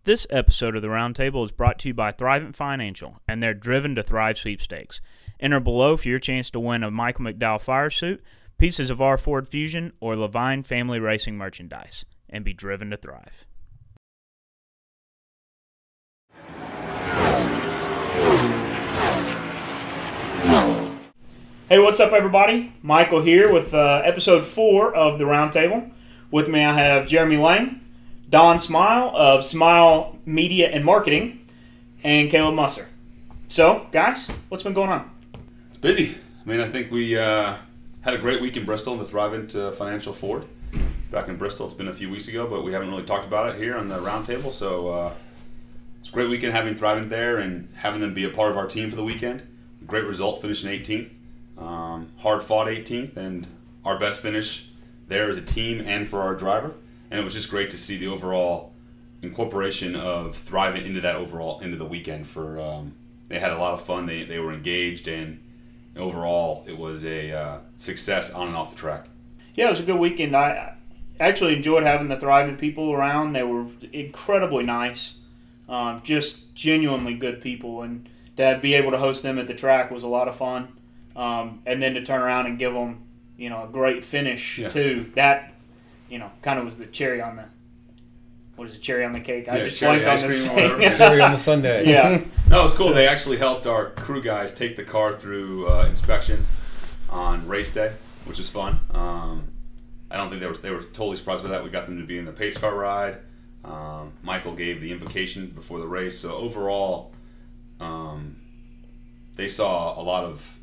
This episode of the Roundtable is brought to you by Thrivent Financial and their Driven to Thrive sweepstakes. Enter below for your chance to win a Michael McDowell fire suit, pieces of our Ford Fusion, or Leavine family racing merchandise, and be driven to thrive. Hey, what's up, everybody? Michael here with episode 4 of the Roundtable. With me, I have Jeremy Lange, Don Smyle of Smyle Media and Marketing, and Caleb Musser. So, guys, what's been going on? It's busy. I mean, I think we had a great week in Bristol in the Thrivent Financial Ford. Back in Bristol, it's been a few weeks ago, but we haven't really talked about it here on the Roundtable. So it's a great weekend having Thrivent there and having them be a part of our team for the weekend. A great result, finishing 18th. Hard fought 18th, and our best finish there as a team and for our driver. And it was just great to see the overall incorporation of Thrivent into that overall into the weekend. They had a lot of fun. They were engaged, and overall it was a success on and off the track. Yeah, it was a good weekend. I actually enjoyed having the Thrivent people around. They were incredibly nice, just genuinely good people, and to be able to host them at the track was a lot of fun. And then to turn around and give them, a great finish too. That, kind of was the cherry on the. What is it? Cherry on the cake? I just blanked on the cherry on the sundae. Yeah. No, it was cool. They actually helped our crew guys take the car through inspection on race day, which was fun. I don't think they were totally surprised by that. We got them to be in the pace car ride. Michael gave the invocation before the race. So overall, they saw a lot of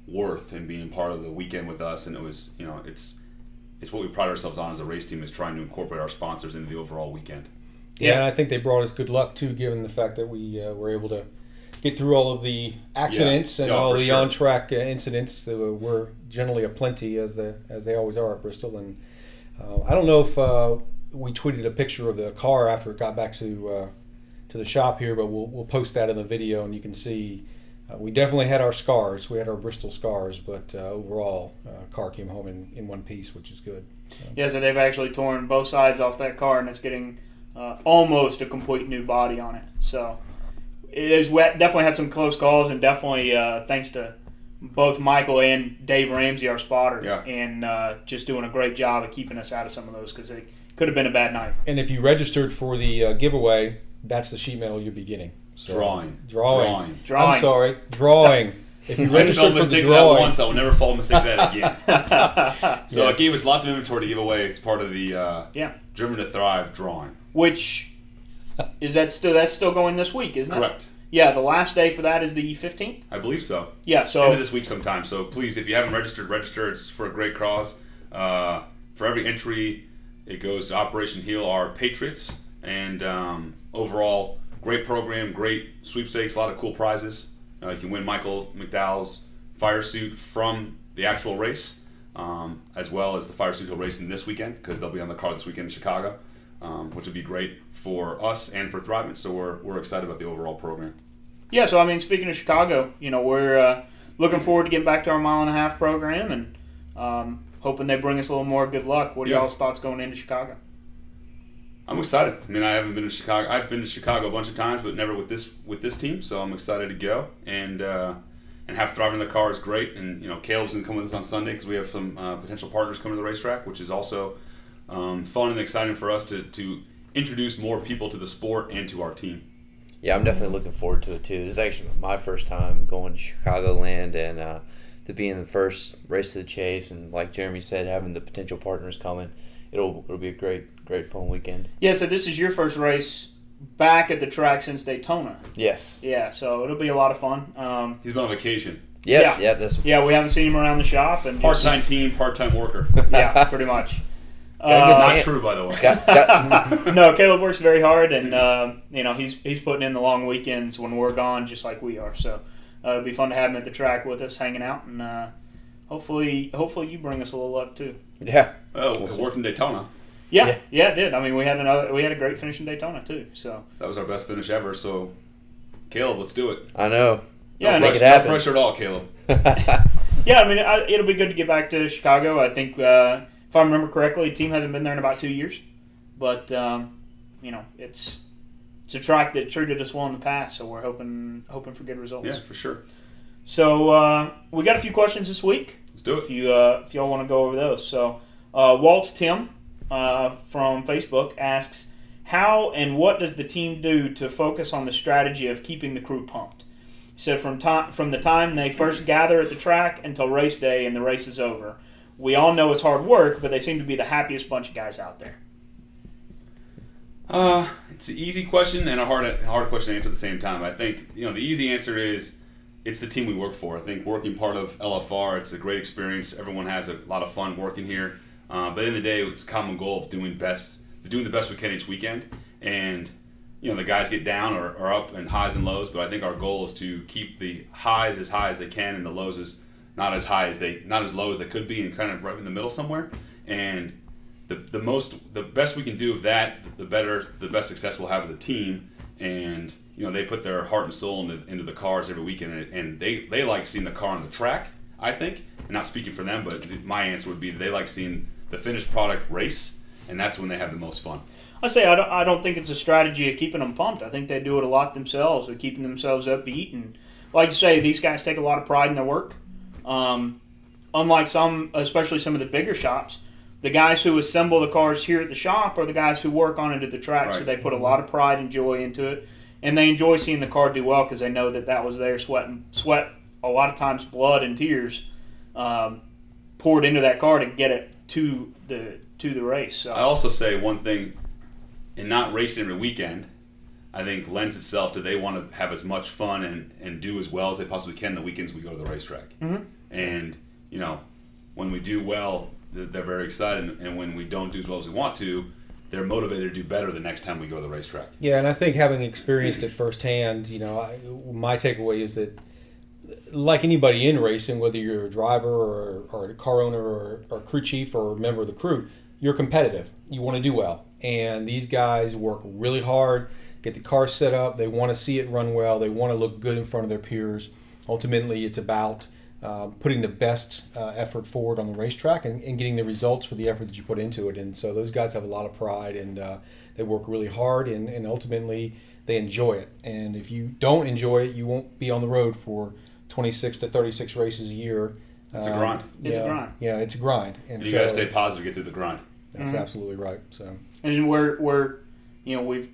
worth in being part of the weekend with us, and it was, it's what we pride ourselves on as a race team, is trying to incorporate our sponsors into the overall weekend. Yeah, and I think they brought us good luck too, given the fact that we were able to get through all of the accidents and all the on-track incidents. There were generally aplenty, as they always are at Bristol. And I don't know if we tweeted a picture of the car after it got back to the shop here, but we'll post that in the video, and you can see. We definitely had our scars. We had our Bristol scars, but overall, car came home in one piece, which is good. So. Yeah, so they've actually torn both sides off that car, and it's getting almost a complete new body on it. So it is definitely had some close calls, and definitely thanks to both Michael and Dave Ramsey, our spotter, and just doing a great job of keeping us out of some of those, because it could have been a bad night. And if you registered for the giveaway, that's the sheet metal you'll be getting. So, Drawing. I'm sorry, drawing. If you registered for the drawing, that once, I will never fall mistake that again. So it gave us lots of inventory to give away. It's part of the Driven to Thrive drawing. Which that's still going this week, isn't it? Correct. Yeah, the last day for that is the 15th. I believe so. Yeah, so end of this week sometime. So please, if you haven't registered, register. It's for a great cause. For every entry, it goes to Operation Heal Our Patriots, and overall. Great program, great sweepstakes, a lot of cool prizes. You can win Michael McDowell's fire suit from the actual race, as well as the fire suit he'll race in this weekend, because they'll be on the car this weekend in Chicago, which would be great for us and for Thrivent. So we're excited about the overall program. Yeah, so I mean, speaking of Chicago, we're looking forward to getting back to our mile-and-a-half program, and hoping they bring us a little more good luck. What are y'all's thoughts going into Chicago? I'm excited. I mean, I haven't been to Chicago. I've been to Chicago a bunch of times, but never with this team. So I'm excited to go and have Thrive in the car is great. And Caleb's gonna come with us on Sunday, because we have some potential partners coming to the racetrack, which is also fun and exciting for us to introduce more people to the sport and to our team. Yeah, I'm definitely looking forward to it too. This is actually my first time going to Chicagoland, and to be in the first race of the chase, and like Jeremy said, having the potential partners coming. It'll be a great fun weekend. Yeah, so this is your first race back at the track since Daytona. Yes. Yeah, so it'll be a lot of fun. He's been on vacation. We haven't seen him around the shop. And part-time team, part-time worker. Yeah, pretty much. Not true, by the way. No, Caleb works very hard, and he's putting in the long weekends when we're gone, just like we are. So it'll be fun to have him at the track with us, hanging out, and hopefully you bring us a little luck too. Yeah. Oh, it worked in Daytona. Yeah, it did. I mean, we had a great finish in Daytona too. So that was our best finish ever. So, Caleb, let's do it. I know. Yeah, make it happen. No pressure at all, Caleb. Yeah, I mean, it'll be good to get back to Chicago. I think if I remember correctly, the team hasn't been there in about 2 years, but it's a track that treated us well in the past, so we're hoping for good results. Yeah, for sure. So we got a few questions this week. Let's do it. If y'all want to go over those. So Walt Tim from Facebook asks, how and what does the team do to focus on the strategy of keeping the crew pumped? He said from the time they first gather at the track until race day and the race is over. We all know it's hard work, but they seem to be the happiest bunch of guys out there. It's an easy question and a hard question to answer at the same time. I think the easy answer is it's the team we work for. I think working part of LFR, it's a great experience. Everyone has a lot of fun working here. But at the end of the day, it's a common goal of doing the best we can each weekend. And the guys get down or up in highs and lows, but I think our goal is to keep the highs as high as they can and the lows as not as low as they could be, and kind of right in the middle somewhere. And the best we can do of that, the best success we'll have as a team. And they put their heart and soul into the cars every weekend, and they like seeing the car on the track, I think. And not speaking for them, but my answer would be they like seeing the finished product race, and that's when they have the most fun. I say I don't think it's a strategy of keeping them pumped. I think they do it a lot themselves, of keeping themselves upbeat. And like you say, these guys take a lot of pride in their work. Unlike some, especially some of the bigger shops, the guys who assemble the cars here at the shop are the guys who work on it at the track. Right. So they put a lot of pride and joy into it, and they enjoy seeing the car do well because they know that was their sweat, a lot of times blood and tears poured into that car to get it to the race. So. I also say one thing, in not racing every weekend, I think lends itself to they want to have as much fun and do as well as they possibly can the weekends we go to the racetrack. Mm-hmm. And when we do well, they're very excited, and when we don't do as well as we want to, they're motivated to do better the next time we go to the racetrack. Yeah, and I think having experienced it firsthand, my takeaway is that, like anybody in racing, whether you're a driver or a car owner or crew chief or a member of the crew, you're competitive. You want to do well. And these guys work really hard, get the car set up. They want to see it run well. They want to look good in front of their peers. Ultimately, it's about putting the best effort forward on the racetrack and getting the results for the effort that you put into it. And so those guys have a lot of pride, and they work really hard, and ultimately they enjoy it. And if you don't enjoy it, you won't be on the road for 26 to 36 races a year. It's a grind. It's a grind. Yeah, it's a grind. And you got to stay positive to get through the grind. That's absolutely right. So, and we've,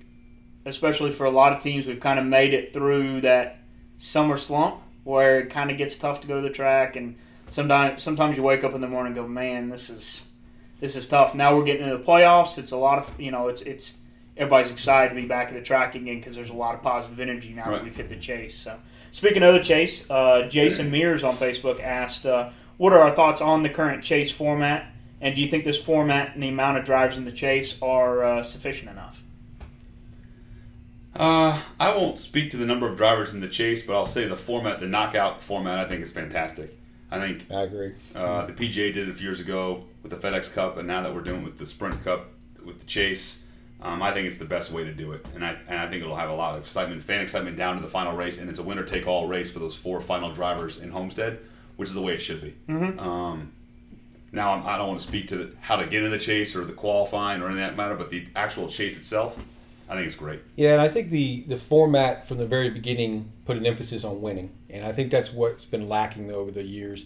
especially for a lot of teams, we've kind of made it through that summer slump where it kind of gets tough to go to the track, and sometimes you wake up in the morning and go, man, this is tough. Now we're getting into the playoffs. It's a lot of it's everybody's excited to be back at the track again because there's a lot of positive energy now that we've hit the chase. So speaking of the chase, Jason Mears on Facebook asked, what are our thoughts on the current chase format? And do you think this format and the amount of drivers in the chase are sufficient enough? I won't speak to the number of drivers in the chase, but I'll say the knockout format, I think is fantastic. I agree. The PGA did it a few years ago with the FedEx Cup, and now that we're doing it with the Sprint Cup, with the chase, I think it's the best way to do it. And I think it'll have a lot of excitement, fan excitement down to the final race, and it's a winner-take-all race for those 4 final drivers in Homestead, which is the way it should be. Mm-hmm. Now, I don't want to speak to how to get into the chase or the qualifying or anything that matter, but the actual chase itself, I think it's great. Yeah, and I think the format from the very beginning put an emphasis on winning, and I think that's what's been lacking over the years.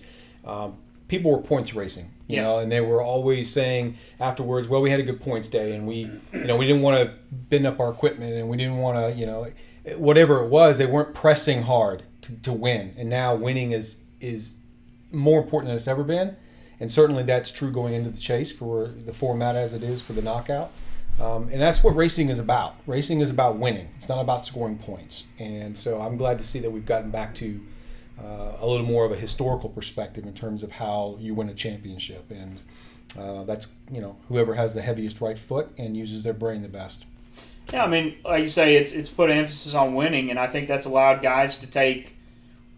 People were points racing, you know, and they were always saying afterwards, well, we had a good points day, and we didn't want to bend up our equipment, and we didn't want to, whatever it was, they weren't pressing hard to win, and now winning is more important than it's ever been. And certainly that's true going into the chase for the format as it is for the knockout. And that's what racing is about. Racing is about winning. It's not about scoring points. And so I'm glad to see that we've gotten back to a little more of a historical perspective in terms of how you win a championship. And that's, whoever has the heaviest right foot and uses their brain the best. Yeah, I mean, like you say, it's put an emphasis on winning, and I think that's allowed guys to take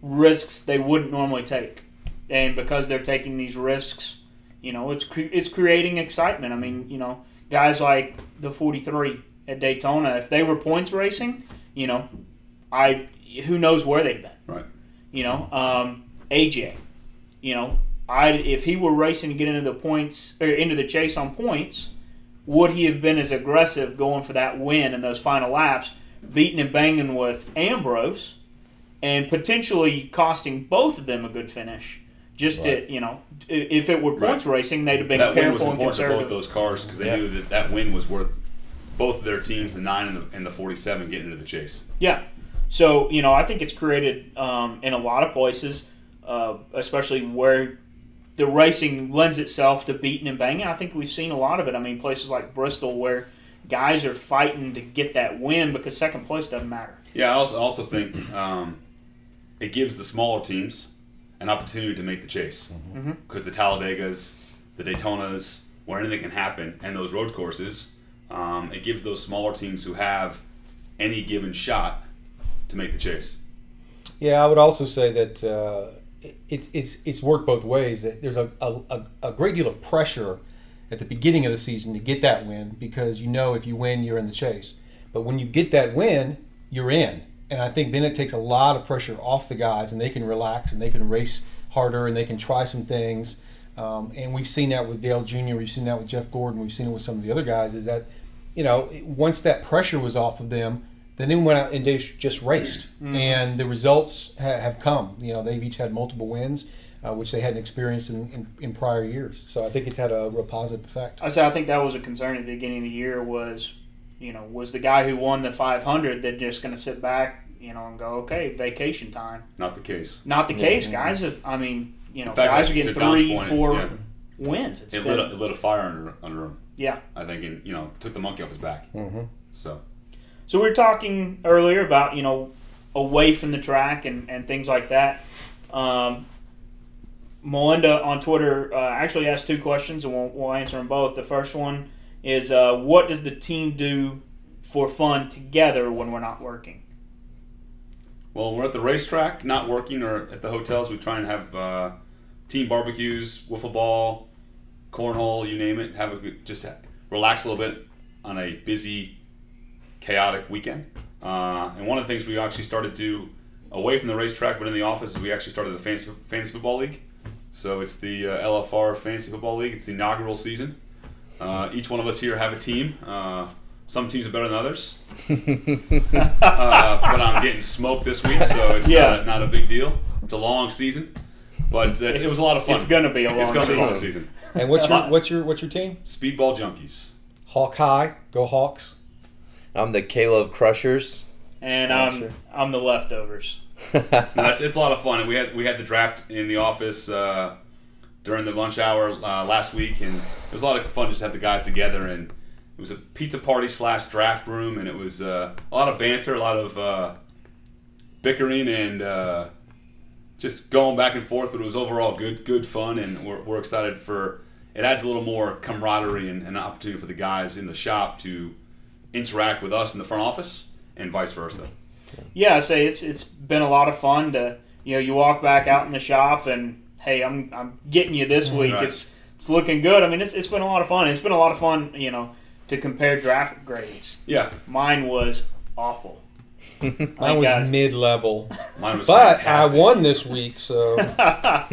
risks they wouldn't normally take. And because they're taking these risks, it's creating excitement. I mean, guys like the 43 at Daytona, if they were points racing, who knows where they'd been. Right. AJ, if he were racing to get into the points or into the chase on points, would he have been as aggressive going for that win in those final laps, beating and banging with Ambrose, and potentially costing both of them a good finish? Just to, you know, if it were points racing, they'd have been that careful win and was important conservative. to both those cars because they knew that win was worth both of their teams, the 9 and the 47, getting into the chase. Yeah. So, you know, I think it's created in a lot of places, especially where the racing lends itself to beating and banging. I think we've seen a lot of it. I mean, places like Bristol where guys are fighting to get that win because second place doesn't matter. Yeah, I also think it gives the smaller teams an opportunity to make the chase. Because the Talladegas, the Daytonas, where anything can happen, and those road courses, it gives those smaller teams who have any given shot to make the chase. Yeah, I would also say that it's worked both ways. There's a great deal of pressure at the beginning of the season to get that win because you know if you win, you're in the chase. But when you get that win, you're in. And I think then it takes a lot of pressure off the guys, and they can relax and they can race harder and they can try some things. And we've seen that with Dale Jr., we've seen that with Jeff Gordon, we've seen it with some of the other guys, is that, you know, once that pressure was off of them, then they went out and they just raced. And the results have come. You know, they've each had multiple wins, which they hadn't experienced in prior years. So I think it's had a real positive effect. I think that was a concern at the beginning of the year was, you know, was the guy who won the 500 that just going to sit back, you know, and go, okay, vacation time. Not the case. Not the case. Guys have, I mean, you know, fact, guys are getting 3, 4 wins. It lit a fire under him. Yeah. I think, and, you know, took the monkey off his back. So we were talking earlier about, you know, away from the track and things like that. Melinda on Twitter actually asked 2 questions, and we'll answer them both. The first one is, what does the team do for fun together when we're not working? Well, we're at the racetrack, not working, or at the hotels. We try and have team barbecues, wiffle ball, cornhole, you name it. Have a good, just relax a little bit on a busy, chaotic weekend. And one of the things we actually started to do away from the racetrack, but in the office, is we actually started the fantasy football league. So it's the LFR Fantasy Football League. It's the inaugural season. Each one of us here have a team. Some teams are better than others. But I'm getting smoked this week, so it's not a big deal. It's a long season, but it was a lot of fun. It's going to be a long season. And what's your team? Speedball Junkies. Hawk High. Go Hawks. I'm the Caleb Crushers. And I'm the Leftovers. It's a lot of fun. And we had the draft in the office during the lunch hour last week, and it was a lot of fun just to have the guys together. And it was a pizza party / draft room, and it was a lot of banter, a lot of bickering, and just going back and forth. But it was overall good fun, and we're excited for. It adds a little more camaraderie and an opportunity for the guys in the shop to interact with us in the front office, and vice versa. Yeah, I say it's been a lot of fun to, you know, you walk back out in the shop and, hey, I'm getting you this week. Right. It's looking good. I mean, it's been a lot of fun. It's been a lot of fun, you know, to compare draft grades. Yeah. Mine was awful. Mine was mid-level. Mine was but fantastic. I won this week, so yeah,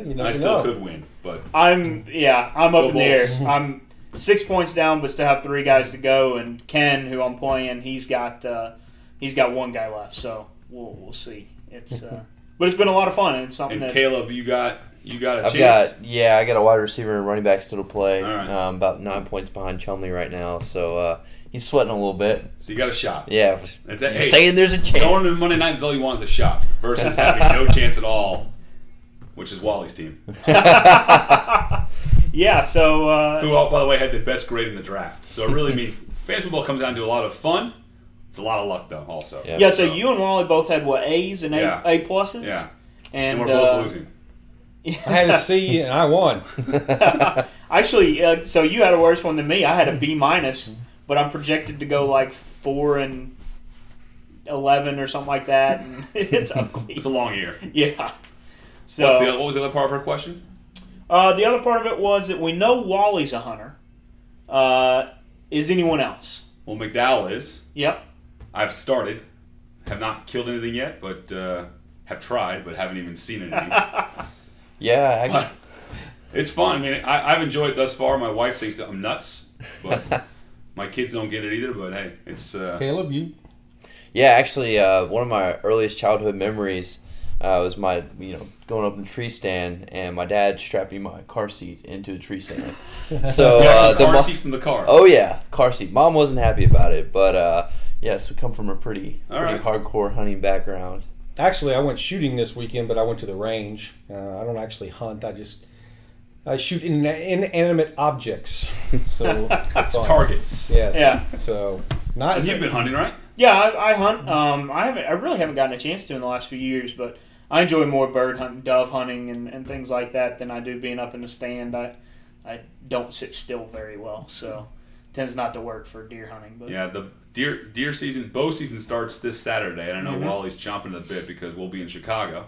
you never I still could win, but I'm up in the air. Bulls. I'm 6 points down, but still have 3 guys to go. And Ken, who I'm playing, he's got 1 guy left. So we'll see. It's but it's been a lot of fun, and it's something. And that Caleb, you got a chance. I got a wide receiver and running back still to play. All right. About 9 points behind Chumley right now, so he's sweating a little bit. So you got a shot. Yeah, Hey, saying there's a chance. Going into Monday night is all he wants is a shot versus having no chance at all, which is Wally's team. Yeah, so Who, by the way, had the best grade in the draft. So it really means fantasy football comes down to a lot of fun. It's a lot of luck, though, also. Yeah, so you and Wally both had, what, A's and A pluses? Yeah. And we're both losing. I had a C and I won. Actually, so you had a worse one than me. I had a B minus, but I'm projected to go like 4 and 11 or something like that. And it's ugly. It's a long year. Yeah. So What was the other part of her question? The other part of it was that we know Wally's a hunter. Is anyone else? Well, McDowell is. Yep. I've started. Have not killed anything yet, but have tried, but haven't even seen anything. Yeah, actually. It's fun. I mean, I've enjoyed it thus far. My wife thinks that I'm nuts, But my kids don't get it either. But hey, it's Caleb, you? Yeah, actually, one of my earliest childhood memories was my, going up in the tree stand, and my dad strapped me my car seat into the tree stand. So the car seat from the car. Oh yeah, car seat. Mom wasn't happy about it, but yes, we come from a pretty hardcore hunting background. Actually, I went shooting this weekend, but I went to the range. I don't actually hunt. I shoot inanimate objects. So targets. Yes. Yeah. So not. You've been hunting, right? Yeah, I hunt. I really haven't gotten a chance to in the last few years, but I enjoy more bird hunting, dove hunting, and things like that than I do being up in the stand. I don't sit still very well, so it tends not to work for deer hunting. But yeah, the deer season, bow season starts this Saturday, and I know Wally's chomping at the bit because we'll be in Chicago,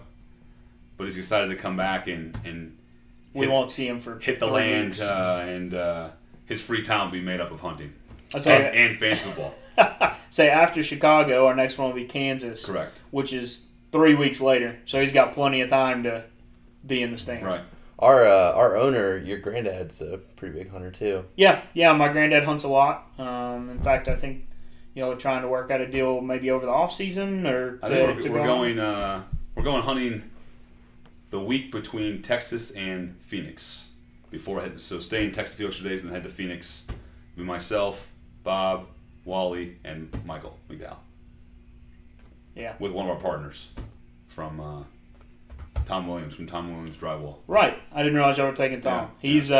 but he's excited to come back and we won't see him for hit the land, and his free time will be made up of hunting and fantasy football. Say after Chicago, our next one will be Kansas. Correct. Which is 3 weeks later, so he's got plenty of time to be in the stand. Right. Our owner, your granddad's a pretty big hunter too. Yeah. My granddad hunts a lot. In fact, I think trying to work out a deal maybe over the off season or I think we're going hunting the week between Texas and Phoenix before I head. So stay in Texas a few extra days and then head to Phoenix. With myself, Bob, Wally, and Michael McDowell. Yeah. With one of our partners from Tom Williams from Tom Williams Drywall. Right. I didn't realize y'all were taking Tom. Yeah. He's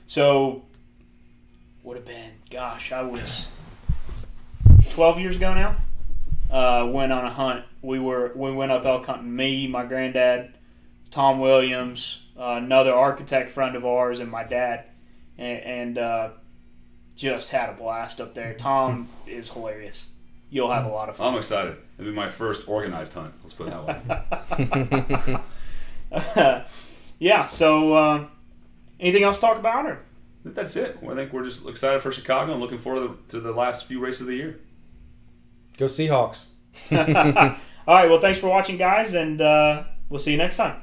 so would have been I was 12 years ago now. Went on a hunt. We went up elk hunting. Me, my granddad, Tom Williams, another architect friend of ours, and my dad, and just had a blast up there. Tom is hilarious. You'll have a lot of fun. I'm excited. It'll be my first organized hunt. Let's put it that way. Yeah. So, anything else to talk about, or? That's it. I think we're just excited for Chicago and looking forward to the last few races of the year. Go Seahawks. All right. Well, thanks for watching, guys, and we'll see you next time.